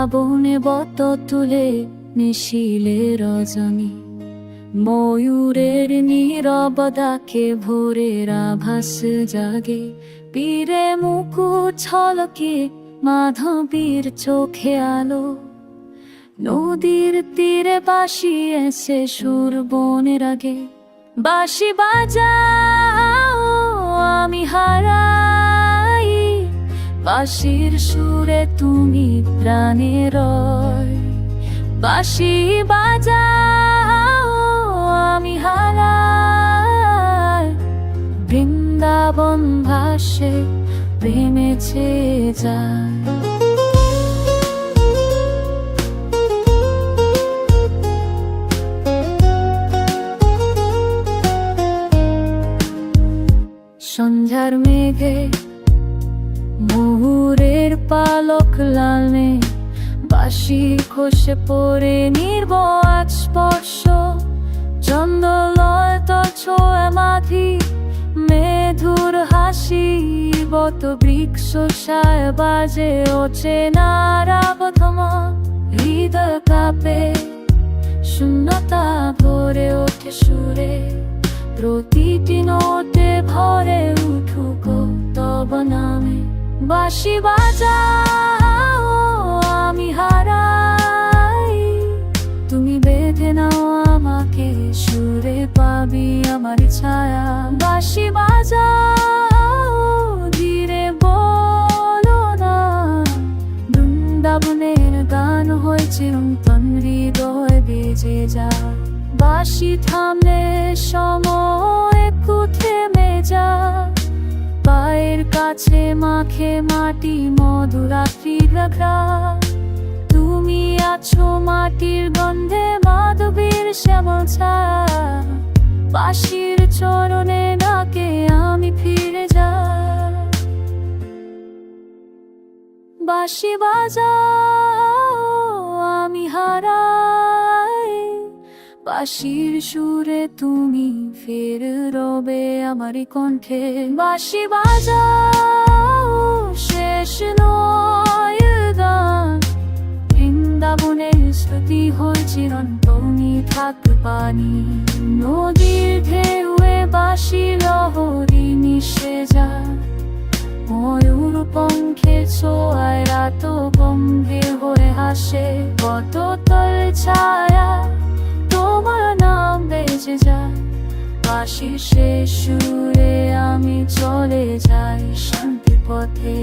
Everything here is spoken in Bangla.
বৃন্দাবনে বত তুলে নিশিলে রজনী, ময়ূরের নীরব ডাকে ভোরের আভাস জাগে। পীরে মুকুট ঝলকে মাধবীর চোখে আলো, নদীর তীরে বাঁশি এসে সুর বনের আগে। বাঁশি বাজাও আমি হারাই, বাঁশির সুরে তুমি প্রাণে রয়। বাঁশি বাজাও আমি হারাই, বৃন্দাবন ভাসে প্রেমে ছেয়ে যায়। সন্ধ্যার মেঘে মুহুরের পালক লালনে, বাঁশি খসে পড়ে নির্বাক স্পর্শ। চন্দ্রলয় তো ছোঁয়া মাধি, মেধুর হাসি বত বৃক্ষ সায় বাজে অচেনা রাগধম। হৃদয় কাঁপে শূন্যতা ভরে ওঠে সুরে, প্রতিটি নোটে ভরে উঠুক তব নামে। বাঁশি বাজাও আমি হারাই, তুমি বেঁধে নাও আমাকে সুরে পাবি আমার ছায়া। বাঁশি বাজাও ধীরে বলো না, বৃন্দাবনের গান হয়ে চিরন্তন হৃদয় বেজে যায়। বাঁশি থামলে সময় একটু থেমে যায়, পায়ের কাছে মাখে মাটি মধুরাত্রির ঘ্রাণ। তুমি আছো মাটির গন্ধে মাধবীর শ্যামল ছায়া, বাঁশির চরণে ডাকে আমি ফিরে যাই। বাঁশি বাজাও আমি হারাই, বাঁশির সুরে তুমি ফের রবে আমারই কণ্ঠে। বাঁশি বাজাও শেষ নয় গান, বৃন্দাবনের স্মৃতি হয়ে চিরন্তনী থাক পানি। নদীর ঢেউয়ে বাঁশি লহরী মিশে যায়, ময়ূর পঙ্খে ছোঁয়ায় রাত গম্ভীর হয়ে হাসে। কত তল ছায়া তোমার নাম বেজে যায়, বাঁশির শেষ সুরে আমি চলে যাই শান্তি পথে।